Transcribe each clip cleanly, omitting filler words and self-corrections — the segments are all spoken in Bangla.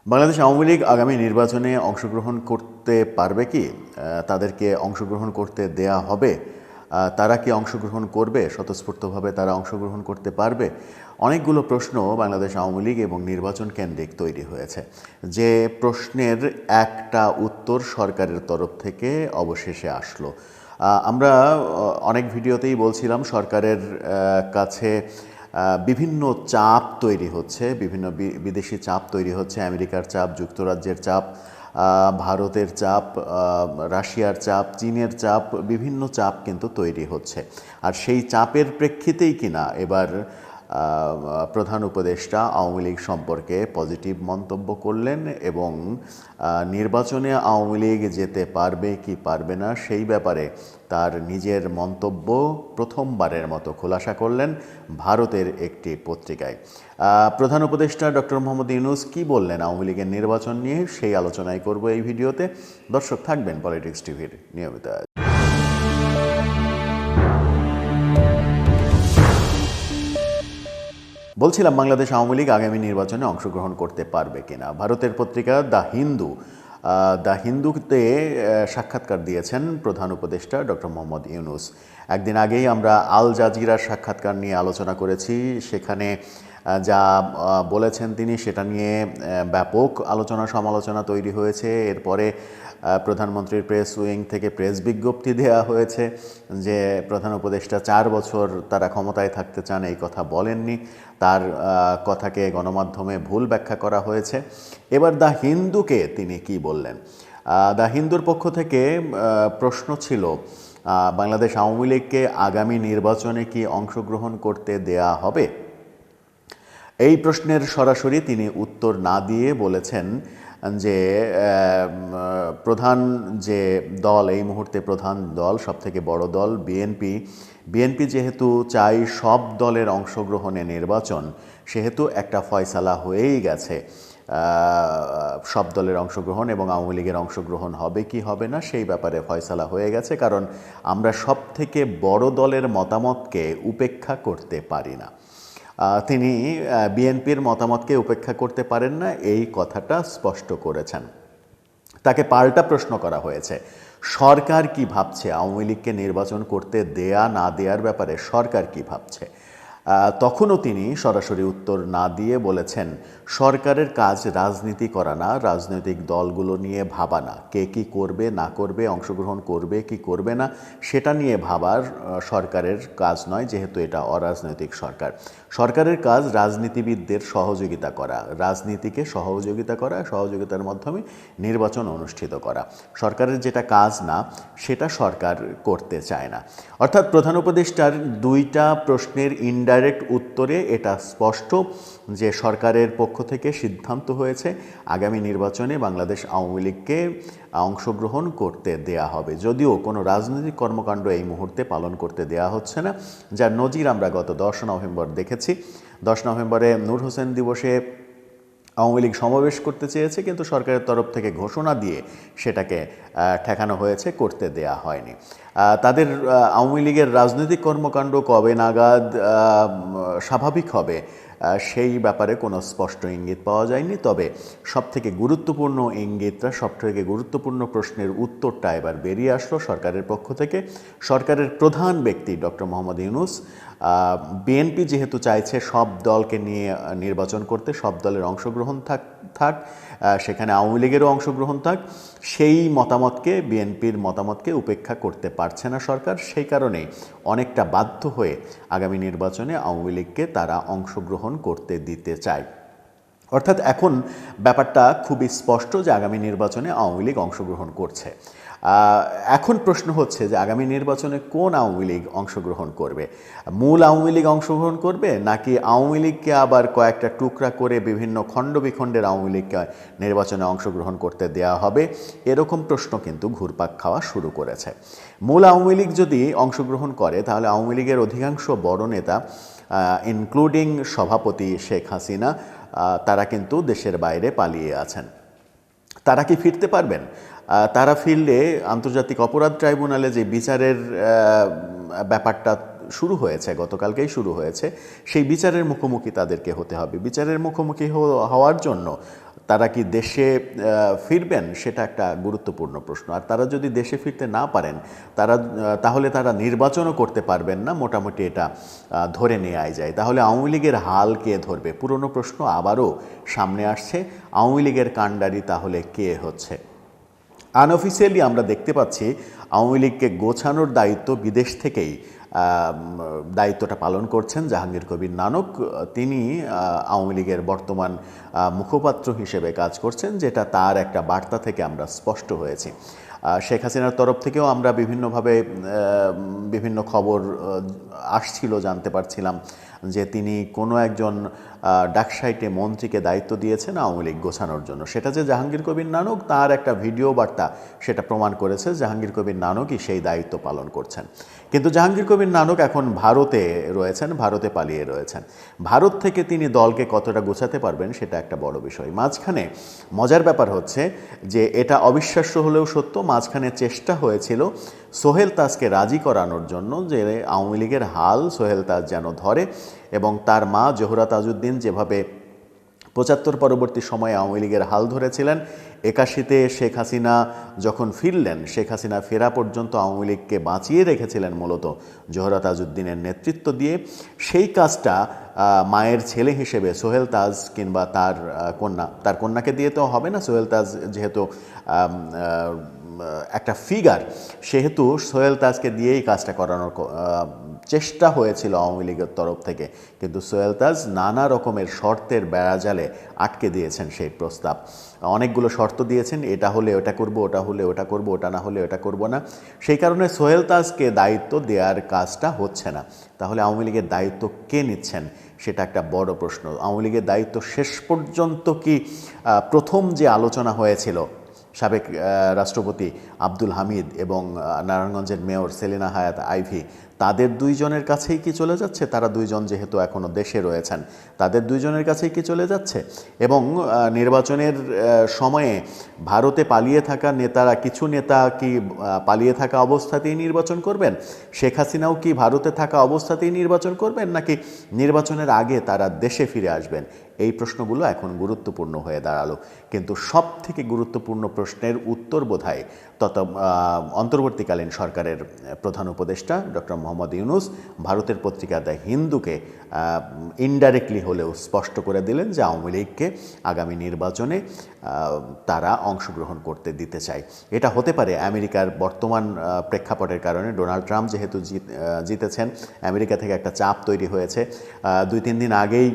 বাংলাদেশ আওয়ামী লীগ আগামী নির্বাচনে অংশগ্রহণ করতে পারবে কি? তাদেরকে অংশগ্রহণ করতে দেয়া হবে? তারা কি অংশগ্রহণ করবে? স্বতঃস্ফূর্তভাবে তারা অংশগ্রহণ করতে পারবে? অনেকগুলো প্রশ্ন বাংলাদেশ আওয়ামী লীগ এবং নির্বাচন কেন্দ্রিক তৈরি হয়েছে, যে প্রশ্নের একটা উত্তর সরকারের তরফ থেকে অবশেষে আসলো। আমরা অনেক ভিডিওতেই বলছিলাম সরকারের কাছে বিভিন্ন চাপ তৈরি হচ্ছে, বিভিন্ন বিদেশি চাপ তৈরি হচ্ছে, আমেরিকার চাপ, যুক্তরাজ্যের চাপ, ভারতের চাপ, রাশিয়ার চাপ, চীনের চাপ, বিভিন্ন চাপ কিন্তু তৈরি হচ্ছে। আর সেই চাপের প্রেক্ষিতেই কিনা এবার প্রধান উপদেষ্টা আওয়ামী লীগ সম্পর্কে পজিটিভ মন্তব্য করলেন এবং নির্বাচনে আওয়ামী লীগ যেতে পারবে কি পারবে না সেই ব্যাপারে তার নিজের মন্তব্য প্রথমবারের মতো খোলাসা করলেন ভারতের একটি পত্রিকায়। প্রধান উপদেষ্টা ডক্টর মোহাম্মদ ইউনূস কী বললেন আওয়ামী লীগের নির্বাচন নিয়ে, সেই আলোচনাই করব এই ভিডিওতে। দর্শক থাকবেন পলিটিক্স টিভির নিয়মিত। বলছিলাম বাংলাদেশ আওয়ামী লীগ আগামী নির্বাচনে অংশগ্রহণ করতে পারবে কিনা। ভারতের পত্রিকা দ্য হিন্দুতে সাক্ষাৎকার দিয়েছেন প্রধান উপদেষ্টা ডক্টর মোহাম্মদ ইউনূস। একদিন আগেই আমরা আল জাজিরার সাক্ষাৎকার নিয়ে আলোচনা করেছি। সেখানে যা বলেছেন তিনি সেটা নিয়ে ব্যাপক আলোচনা সমালোচনা তৈরি হয়েছে। এরপরে প্রধানমন্ত্রীর প্রেস উইং থেকে প্রেস বিজ্ঞপ্তি দেওয়া হয়েছে যে প্রধান উপদেষ্টা 4 বছর তারা ক্ষমতায় থাকতে চান, এই কথা বলেননি। তার কথাকে গণমাধ্যমে ভুল ব্যাখ্যা করা হয়েছে। এবার দ্য হিন্দুকে তিনি কি বললেন? দ্য হিন্দুর পক্ষ থেকে প্রশ্ন ছিল, বাংলাদেশ আওয়ামী লীগকে আগামী নির্বাচনে কি অংশগ্রহণ করতে দেয়া হবে? এই প্রশ্নের সরাসরি তিনি উত্তর না দিয়ে বলেছেন যে প্রধান যে দল, এই মুহূর্তে প্রধান দল, সবথেকে বড় দল বিএনপি যেহেতু চাই সব দলের অংশগ্রহণে নির্বাচন, সেহেতু একটা ফয়সালা হয়েই গেছে সব দলের অংশগ্রহণ এবং আওয়ামী লীগের অংশগ্রহণ হবে কি হবে না সেই ব্যাপারে ফয়সালা হয়ে গেছে, কারণ আমরা সবথেকে বড় দলের মতামতকে উপেক্ষা করতে পারি না। তিনি বিএনপির মতামতকে উপেক্ষা করতে পারেন না, এই কথাটা স্পষ্ট করেছেন। তাকে পাল্টা প্রশ্ন করা হয়েছে, সরকার কি ভাবছে আওয়ামী লীগকে নির্বাচন করতে দেয়া না দেওয়ার ব্যাপারে সরকার কি ভাবছে? তখনও তিনি সরাসরি উত্তর না দিয়ে বলেছেন, সরকারের কাজ রাজনীতি করা না, রাজনৈতিক দলগুলো নিয়ে ভাবা না, কে কি করবে না করবে, অংশগ্রহণ করবে কি করবে না সেটা নিয়ে ভাবার সরকারের কাজ নয়, যেহেতু এটা অরাজনৈতিক সরকার। সরকারের কাজ রাজনীতিবিদদের সহযোগিতা করা, রাজনীতিকে সহযোগিতা করা, সহযোগিতার মাধ্যমে নির্বাচন অনুষ্ঠিত করা। সরকারের যেটা কাজ না সেটা সরকার করতে চায় না। অর্থাৎ প্রধান উপদেষ্টার দুইটা প্রশ্নের ইনডাইরেক্ট উত্তরে এটা স্পষ্ট যে সরকারের পক্ষ থেকে সিদ্ধান্ত হয়েছে আগামী নির্বাচনে বাংলাদেশ আওয়ামী লীগকে অংশগ্রহণ করতে দেয়া হবে, যদিও কোনো রাজনৈতিক কর্মকাণ্ড এই মুহূর্তে পালন করতে দেয়া হচ্ছে না, যার নজির আমরা গত 10 নভেম্বর দেখেছি। 10 নভেম্বরে নূর হোসেন দিবসে আওয়ামী লীগ সমাবেশ করতে চেয়েছে, কিন্তু সরকারের তরফ থেকে ঘোষণা দিয়ে সেটাকে ঠেকানো হয়েছে, করতে দেয়া হয়নি। তাদের আওয়ামী লীগের রাজনৈতিক কর্মকাণ্ড কবে নাগাদ স্বাভাবিক হবে সেই ব্যাপারে কোনো স্পষ্ট ইঙ্গিত পাওয়া যায়নি। তবে সবথেকে গুরুত্বপূর্ণ ইঙ্গিতটা, সবথেকে গুরুত্বপূর্ণ প্রশ্নের উত্তরটা এবার বেরিয়ে আসলো সরকারের পক্ষ থেকে। সরকারের প্রধান ব্যক্তি ডক্টর মোহাম্মদ ইউনূস বিএনপি যেহেতু চাইছে সব দলকে নিয়ে নির্বাচন করতে, সব দলের অংশগ্রহণ থাক, সেখানে আওয়ামী লীগেরও অংশগ্রহণ থাক, সেই মতামতকে, বিএনপির মতামতকে উপেক্ষা করতে পারছে না সরকার। সেই কারণে অনেকটা বাধ্য হয়ে আগামী নির্বাচনে আওয়ামী লীগকে তারা অংশগ্রহণ করতে দিতে চায়। অর্থাৎ এখন ব্যাপারটা খুবই স্পষ্ট যে আগামী নির্বাচনে আওয়ামী লীগ অংশগ্রহণ করছে। এখন প্রশ্ন হচ্ছে যে আগামী নির্বাচনে কোন আওয়ামী লীগ অংশগ্রহণ করবে? মূল আওয়ামী লীগ অংশগ্রহণ করবে, নাকি আওয়ামী লীগকে আবার কয়েকটা টুকরা করে বিভিন্ন খণ্ড বিখণ্ডের আওয়ামী লীগকে নির্বাচনে অংশগ্রহণ করতে দেওয়া হবে? এরকম প্রশ্ন কিন্তু ঘুরপাক খাওয়া শুরু করেছে। মূল আওয়ামী লীগ যদি অংশগ্রহণ করে তাহলে আওয়ামী লীগের অধিকাংশ বড় নেতা, ইনক্লুডিং সভাপতি শেখ হাসিনা, তারা কিন্তু দেশের বাইরে পালিয়ে আছেন। তারা কি ফিরতে পারবেন? তারা ফিরলে আন্তর্জাতিক অপরাধ ট্রাইব্যুনালে যে বিচারের ব্যাপারটা শুরু হয়েছে, গতকালকেই শুরু হয়েছে, সেই বিচারের মুখোমুখি তাদেরকে হতে হবে। বিচারের মুখোমুখি হওয়ার জন্য তারা কি দেশে ফিরবেন, সেটা একটা গুরুত্বপূর্ণ প্রশ্ন। আর তারা যদি দেশে ফিরতে না পারেন, তাহলে তারা নির্বাচনও করতে পারবেন না, মোটামুটি এটা ধরে নেওয়াই যায়। তাহলে আওয়ামী লীগের হাল কে ধরবে? পুরনো প্রশ্ন আবারও সামনে আসছে, আওয়ামী লীগের কাণ্ডারি তাহলে কে হচ্ছে? আনঅফিসিয়ালি আমরা দেখতে পাচ্ছি আওয়ামী লীগকে গোছানোর দায়িত্ব বিদেশ থেকেই দায়িত্বটা পালন করছেন জাহাঙ্গীর কবির নানক। তিনি আওয়ামী লীগের বর্তমান মুখপাত্র হিসেবে কাজ করছেন, যেটা তার একটা বার্তা থেকে আমরা স্পষ্ট হয়েছি। শেখ হাসিনার তরফ থেকেও আমরা বিভিন্নভাবে বিভিন্ন খবর আসছিল, জানতে পারছিলাম যে তিনি কোনো একজন ডাকসাইটে মন্ত্রীকে দায়িত্ব দিয়েছেন আওয়ামী লীগ গোছানোর জন্য। সেটা যে জাহাঙ্গীর কবির নানক, তার একটা ভিডিও বার্তা সেটা প্রমাণ করেছে জাহাঙ্গীর কবির নানকই সেই দায়িত্ব পালন করছেন। কিন্তু জাহাঙ্গীর কবির নানক এখন ভারতে রয়েছেন, ভারতে পালিয়ে রয়েছেন। ভারত থেকে তিনি দলকে কতটা গোছাতে পারবেন সেটা একটা বড় বিষয়। মাঝখানে মজার ব্যাপার হচ্ছে যে এটা অবিশ্বাস্য হলেও সত্য, মাঝখানে চেষ্টা হয়েছিল সোহেল তাজকে রাজি করানোর জন্য যে আওয়ামী লীগের হাল সোহেল তাজ যেন ধরে, এবং তার মা জোহরা তাজউদ্দিন যেভাবে ৭৫ পরবর্তী সময়ে আওয়ামী লীগের হাল ধরেছিলেন, ৮১-তে শেখ হাসিনা যখন ফিরলেন, শেখ হাসিনা ফেরা পর্যন্ত আওয়ামী লীগকে বাঁচিয়ে রেখেছিলেন মূলত জোহরা তাজউদ্দিনের নেতৃত্ব দিয়ে। সেই কাজটা মায়ের ছেলে হিসেবে সোহেল তাজ কিংবা তার কন্যাকে দিয়ে তো হবে না, সোহেল তাজ যেহেতু একটা ফিগার, সেহেতু সোহেল তাজকে দিয়েই কাজটা করানোর চেষ্টা হয়েছিল আওয়ামী লীগের তরফ থেকে। কিন্তু সোহেল তাজ নানা রকমের শর্তের বেড়াজালে আটকে দিয়েছেন সেই প্রস্তাব। অনেকগুলো শর্ত দিয়েছেন, এটা হলে ওটা করব, ওটা হলে ওটা করব, ওটা না হলে ওটা করব না। সেই কারণে সোহেল তাজকে দায়িত্ব দেওয়ার কাজটা হচ্ছে না। তাহলে আওয়ামী লীগের দায়িত্ব কে নিচ্ছেন সেটা একটা বড় প্রশ্ন। আওয়ামী লীগের দায়িত্ব শেষ পর্যন্ত কি প্রথম যে আলোচনা হয়েছিল সাবেক রাষ্ট্রপতি আব্দুল হামিদ এবং নারায়ণগঞ্জের মেয়র সেলিনা হায়াৎ আইভি, তাদের দুইজনের কাছেই কি চলে যাচ্ছে? তারা দুইজন যেহেতু এখনও দেশে রয়েছেন, তাদের দুইজনের কাছেই কি চলে যাচ্ছে? এবং নির্বাচনের সময়ে ভারতে পালিয়ে থাকা নেতারা, কিছু নেতা কি পালিয়ে থাকা অবস্থাতেই নির্বাচন করবেন? শেখ হাসিনাও কি ভারতে থাকা অবস্থাতেই নির্বাচন করবেন, নাকি নির্বাচনের আগে তারা দেশে ফিরে আসবেন? এই প্রশ্নগুলো এখন গুরুত্বপূর্ণ হয়ে দাঁড়ালো। কিন্তু সব থেকে গুরুত্বপূর্ণ প্রশ্নের উত্তর বোধহয় অন্তর্বর্তীকালীন সরকারের প্রধান উপদেষ্টা ডক্টর মোহাম্মদ ইউনূস ভারতের পত্রিকা দ্য হিন্দুকে ইনডাইরেক্টলি হলেও স্পষ্ট করে দিলেন যে আওয়ামী লীগকে আগামী নির্বাচনে তারা অংশগ্রহণ করতে দিতে চায়। এটা হতে পারে আমেরিকার বর্তমান প্রেক্ষাপটের কারণে। ডোনাল্ড ট্রাম্প যেহেতু জিতেছেন, আমেরিকা থেকে একটা চাপ তৈরি হয়েছে। ২-৩ দিন আগেই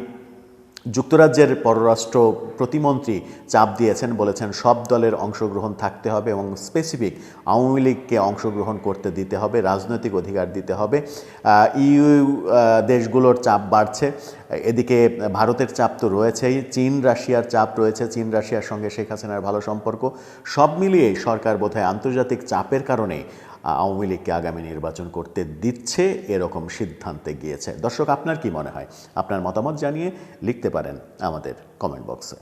যুক্তরাজ্যের পররাষ্ট্র প্রতিমন্ত্রী চাপ দিয়েছেন, বলেছেন সব দলের অংশগ্রহণ থাকতে হবে এবং স্পেসিফিক আওয়ামী লীগকে অংশগ্রহণ করতে দিতে হবে, রাজনৈতিক অধিকার দিতে হবে। ইইউ দেশগুলোর চাপ বাড়ছে, এদিকে ভারতের চাপ তো রয়েছেই, চীন রাশিয়ার চাপ রয়েছে, চীন রাশিয়ার সঙ্গে শেখ হাসিনার ভালো সম্পর্ক। সব মিলিয়েই সরকার বোধহয় আন্তর্জাতিক চাপের কারণে আওয়ামী লীগকে আগামী নির্বাচন করতে দিচ্ছে, এরকম সিদ্ধান্তে গিয়েছে। দর্শক, আপনার কি মনে হয়? আপনার মতামত জানিয়ে লিখতে পারেন আমাদের কমেন্ট বক্সে।